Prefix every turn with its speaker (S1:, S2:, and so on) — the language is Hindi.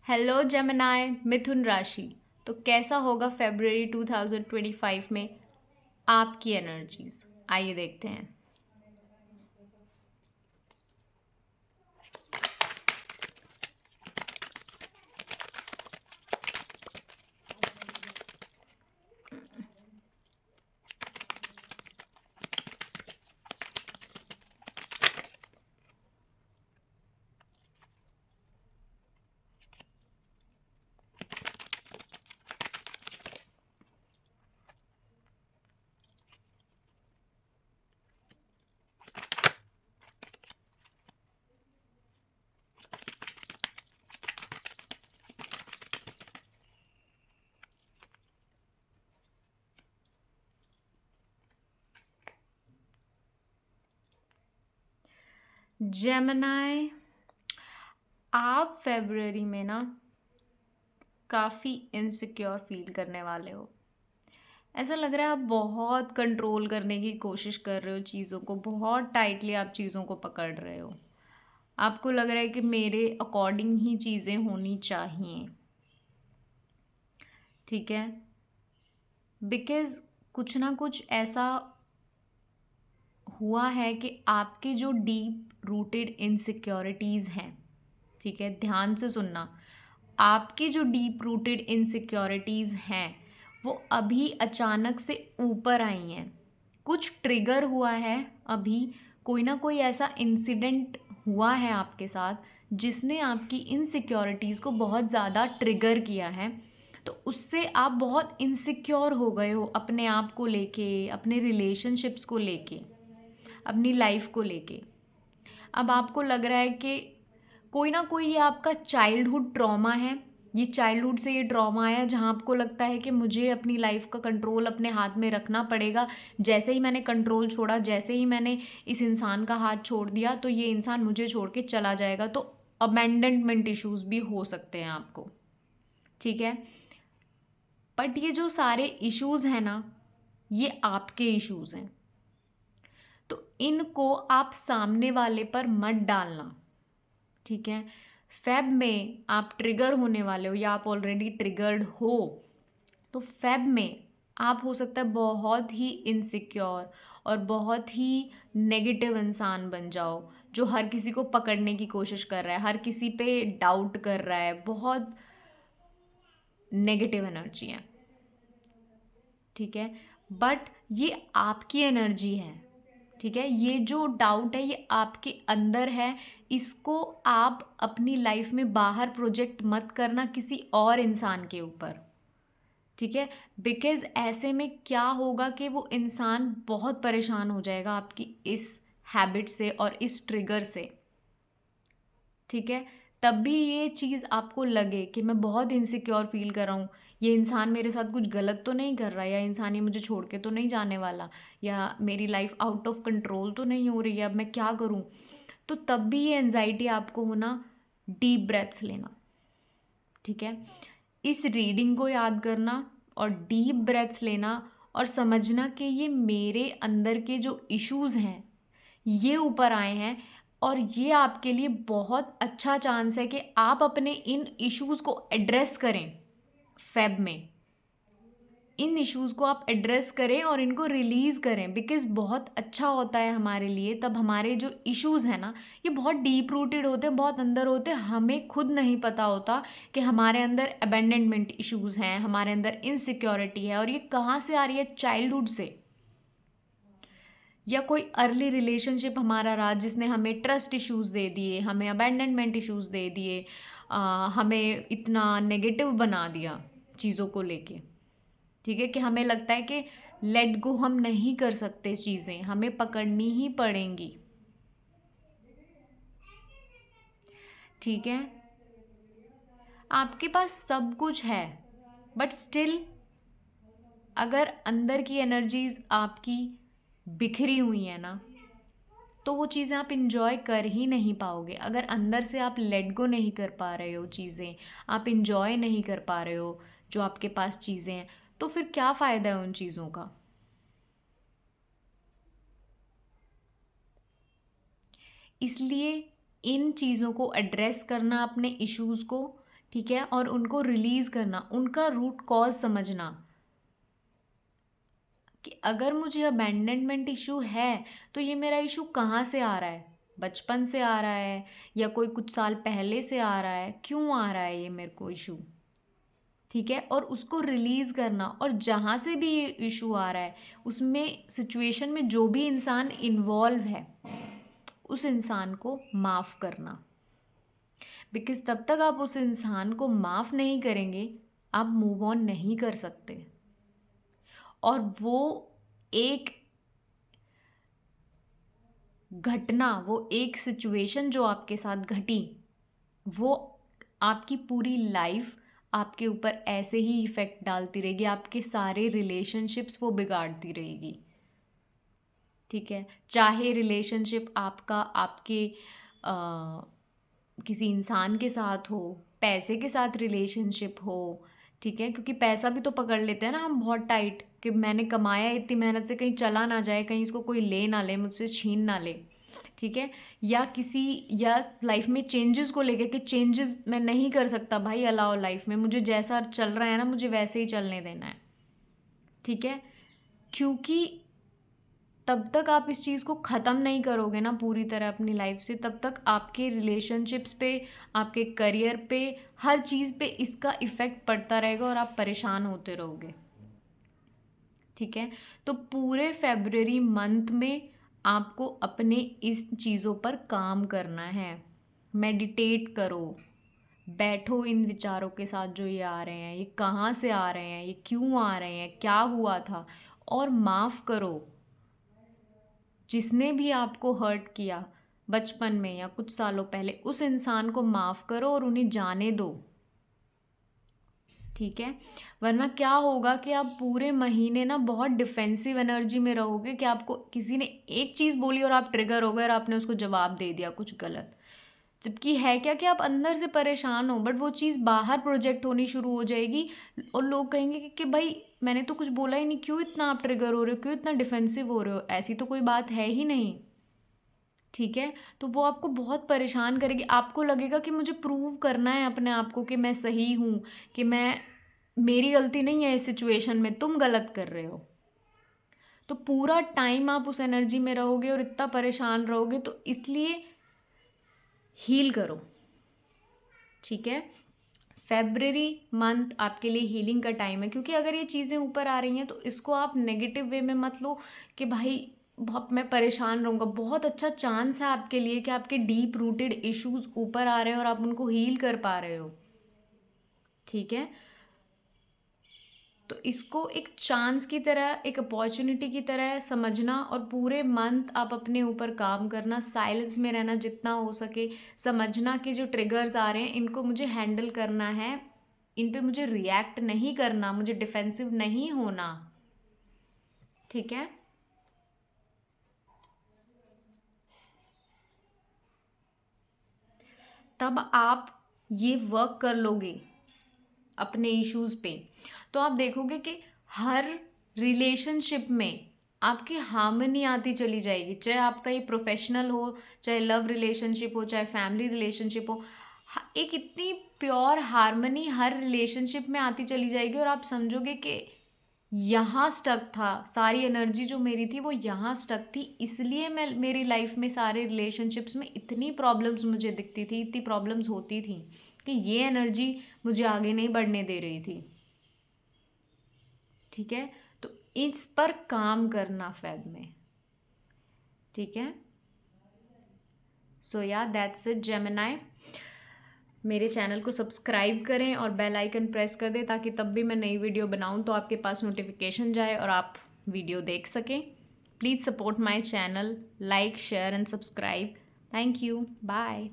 S1: हेलो जेमिनाई मिथुन राशि। तो कैसा होगा फरवरी 2025 में आपकी एनर्जीज, आइए देखते हैं। जेमिनाई, आप फरवरी में ना काफ़ी इनसिक्योर फील करने वाले हो। ऐसा लग रहा है आप बहुत कंट्रोल करने की कोशिश कर रहे हो, चीज़ों को बहुत टाइटली आप चीज़ों को पकड़ रहे हो। आपको लग रहा है कि मेरे अकॉर्डिंग ही चीज़ें होनी चाहिए, ठीक है। बिकॉज़ कुछ ना कुछ ऐसा हुआ है कि आपके जो डीप रूटेड इनसिक्योरिटीज़ हैं, ठीक है, ध्यान से सुनना। आपकी जो डीप रूटेड इनसिक्योरिटीज़ हैं वो अभी अचानक से ऊपर आई हैं। कुछ ट्रिगर हुआ है अभी, कोई ना कोई ऐसा इंसिडेंट हुआ है आपके साथ जिसने आपकी इनसिक्योरिटीज़ को बहुत ज़्यादा ट्रिगर किया है। तो उससे आप बहुत इनसिक्योर हो गए हो अपने आप को लेके, अपने रिलेशनशिप्स को लेके, अपनी लाइफ को लेके। अब आपको लग रहा है कि कोई ना कोई ये आपका चाइल्डहुड ट्रॉमा है। ये चाइल्डहुड से ये ट्रॉमा आया जहाँ आपको लगता है कि मुझे अपनी लाइफ का कंट्रोल अपने हाथ में रखना पड़ेगा। जैसे ही मैंने कंट्रोल छोड़ा, जैसे ही मैंने इस इंसान का हाथ छोड़ दिया, तो ये इंसान मुझे छोड़ के चला जाएगा। तो अबैंडनमेंट इश्यूज भी हो सकते हैं आपको, ठीक है। बट ये जो सारे इश्यूज हैं ना, ये आपके इश्यूज हैं। तो इनको आप सामने वाले पर मत डालना, ठीक है। फेब में आप ट्रिगर होने वाले हो या आप ऑलरेडी ट्रिगर्ड हो, तो फेब में आप हो सकता है बहुत ही इनसिक्योर और बहुत ही नेगेटिव इंसान बन जाओ, जो हर किसी को पकड़ने की कोशिश कर रहा है, हर किसी पे डाउट कर रहा है, बहुत नेगेटिव एनर्जी है, ठीक है। बट ये आपकी एनर्जी है, ठीक है। ये जो डाउट है ये आपके अंदर है। इसको आप अपनी लाइफ में बाहर प्रोजेक्ट मत करना किसी और इंसान के ऊपर, ठीक है। बिकॉज ऐसे में क्या होगा कि वो इंसान बहुत परेशान हो जाएगा आपकी इस हैबिट से और इस ट्रिगर से, ठीक है। तब भी ये चीज़ आपको लगे कि मैं बहुत इनसिक्योर फील कर रहा हूँ, ये इंसान मेरे साथ कुछ गलत तो नहीं कर रहा, या इंसान ये मुझे छोड़ के तो नहीं जाने वाला, या मेरी लाइफ आउट ऑफ कंट्रोल तो नहीं हो रही है, अब मैं क्या करूँ। तो तब भी ये एनजाइटी आपको होना, डीप ब्रेथ्स लेना, ठीक है। इस रीडिंग को याद करना और डीप ब्रेथ्स लेना और समझना कि ये मेरे अंदर के जो इश्यूज़ हैं ये ऊपर आए हैं, और ये आपके लिए बहुत अच्छा चांस है कि आप अपने इन इश्यूज़ को एड्रेस करें। फेब में इन इश्यूज़ को आप एड्रेस करें और इनको रिलीज़ करें, बिकॉज़ बहुत अच्छा होता है हमारे लिए। तब हमारे जो इश्यूज़ हैं ना, ये बहुत डीप रूटेड होते हैं, बहुत अंदर होते हैं, हमें खुद नहीं पता होता कि हमारे अंदर अबैंडनमेंट इश्यूज़ हैं, हमारे अंदर इनसिक्योरिटी है, और ये कहाँ से आ रही है, चाइल्डहुड से, या कोई अर्ली रिलेशनशिप हमारा रहा जिसने हमें ट्रस्ट इश्यूज़ दे दिए, हमें अबैंडनमेंट इश्यूज़ दे दिए, हमें इतना नेगेटिव बना दिया चीज़ों को लेके, ठीक है, कि हमें लगता है कि लेट गो हम नहीं कर सकते, चीज़ें हमें पकड़नी ही पड़ेंगी, ठीक है। आपके पास सब कुछ है, बट स्टिल अगर अंदर की एनर्जीज आपकी बिखरी हुई है ना, तो वो चीज़ें आप इंजॉय कर ही नहीं पाओगे। अगर अंदर से आप लेट गो नहीं कर पा रहे हो चीज़ें, आप इंजॉय नहीं कर पा रहे हो जो आपके पास चीज़ें हैं, तो फिर क्या फ़ायदा है उन चीज़ों का। इसलिए इन चीज़ों को एड्रेस करना, अपने इश्यूज़ को, ठीक है, और उनको रिलीज़ करना, उनका रूट कॉज समझना कि अगर मुझे अबैंडनमेंट इशू है तो ये मेरा इशू कहाँ से आ रहा है, बचपन से आ रहा है या कोई कुछ साल पहले से आ रहा है, क्यों आ रहा है ये मेरे को इशू, ठीक है, और उसको रिलीज़ करना। और जहाँ से भी ये इशू आ रहा है उसमें सिचुएशन में जो भी इंसान इन्वॉल्व है उस इंसान को माफ़ करना, बिकॉज तब तक आप उस इंसान को माफ़ नहीं करेंगे आप मूव ऑन नहीं कर सकते। और वो एक घटना, वो एक सिचुएशन जो आपके साथ घटी, वो आपकी पूरी लाइफ आपके ऊपर ऐसे ही इफ़ेक्ट डालती रहेगी, आपके सारे रिलेशनशिप्स वो बिगाड़ती रहेगी, ठीक है। चाहे रिलेशनशिप आपका आपके किसी इंसान के साथ हो, पैसे के साथ रिलेशनशिप हो, ठीक है, क्योंकि पैसा भी तो पकड़ लेते हैं ना हम बहुत टाइट कि मैंने कमाया इतनी मेहनत से, कहीं चला ना जाए, कहीं इसको कोई ले ना ले, मुझसे छीन ना ले, ठीक है। या लाइफ में चेंजेस को लेके कि चेंजेस मैं नहीं कर सकता भाई, अलाउ लाइफ में, मुझे जैसा चल रहा है ना मुझे वैसे ही चलने देना है, ठीक है। क्योंकि तब तक आप इस चीज़ को ख़त्म नहीं करोगे ना पूरी तरह अपनी लाइफ से, तब तक आपके रिलेशनशिप्स पे, आपके करियर पे, हर चीज़ पे इसका इफ़ेक्ट पड़ता रहेगा और आप परेशान होते रहोगे, ठीक है। तो पूरे फेब्रुअरी मंथ में आपको अपने इस चीज़ों पर काम करना है। मेडिटेट करो, बैठो इन विचारों के साथ जो ये आ रहे हैं, ये कहाँ से आ रहे हैं, ये क्यों आ रहे हैं, क्या हुआ था, और माफ़ करो जिसने भी आपको हर्ट किया बचपन में या कुछ सालों पहले, उस इंसान को माफ़ करो और उन्हें जाने दो, ठीक है। वरना क्या होगा कि आप पूरे महीने ना बहुत डिफेंसिव एनर्जी में रहोगे कि आपको किसी ने एक चीज़ बोली और आप ट्रिगर हो गए और आपने उसको जवाब दे दिया कुछ गलत, जबकि है क्या कि आप अंदर से परेशान हो, बट वो चीज़ बाहर प्रोजेक्ट होनी शुरू हो जाएगी और लोग कहेंगे कि भाई मैंने तो कुछ बोला ही नहीं, क्यों इतना आप ट्रिगर हो रहे हो, क्यों इतना डिफेंसिव हो रहे हो, ऐसी तो कोई बात है ही नहीं, ठीक है। तो वो आपको बहुत परेशान करेगी, आपको लगेगा कि मुझे प्रूव करना है अपने आप को कि मैं सही हूँ, कि मैं, मेरी गलती नहीं है इस सिचुएशन में, तुम गलत कर रहे हो। तो पूरा टाइम आप उस एनर्जी में रहोगे और इतना परेशान रहोगे, तो इसलिए हील करो, ठीक है। फेब्रवरी मंथ आपके लिए हीलिंग का टाइम है, क्योंकि अगर ये चीज़ें ऊपर आ रही हैं तो इसको आप नेगेटिव वे में मत लो कि भाई बहुत मैं परेशान रहूँगा। बहुत अच्छा चांस है आपके लिए कि आपके डीप रूटेड इश्यूज ऊपर आ रहे हैं और आप उनको हील कर पा रहे हो, ठीक है। तो इसको एक चांस की तरह, एक अपॉर्चुनिटी की तरह समझना और पूरे मंथ आप अपने ऊपर काम करना, साइलेंस में रहना जितना हो सके, समझना कि जो ट्रिगर्स आ रहे हैं इनको मुझे हैंडल करना है, इन पे मुझे रिएक्ट नहीं करना, मुझे डिफेंसिव नहीं होना, ठीक है। तब आप ये वर्क कर लोगे अपने इश्यूज़ पे, तो आप देखोगे कि हर रिलेशनशिप में आपकी हार्मनी आती चली जाएगी, चाहे आपका ये प्रोफेशनल हो, चाहे लव रिलेशनशिप हो, चाहे फैमिली रिलेशनशिप हो, एक इतनी प्योर हार्मनी हर रिलेशनशिप में आती चली जाएगी और आप समझोगे कि यहाँ स्टक था, सारी एनर्जी जो मेरी थी वो यहाँ स्टक थी, इसलिए मैं, मेरी लाइफ में सारे रिलेशनशिप्स में इतनी प्रॉब्लम्स मुझे दिखती थी, इतनी प्रॉब्लम्स होती थी कि ये एनर्जी मुझे आगे नहीं बढ़ने दे रही थी, ठीक है। तो इस पर काम करना फेब में, ठीक है। सो या दैट्स इट जेमिनाई। मेरे चैनल को सब्सक्राइब करें और बेल आइकन प्रेस कर दें ताकि तब भी मैं नई वीडियो बनाऊं तो आपके पास नोटिफिकेशन जाए और आप वीडियो देख सकें। Please support my channel, like share and subscribe. Thank you, bye.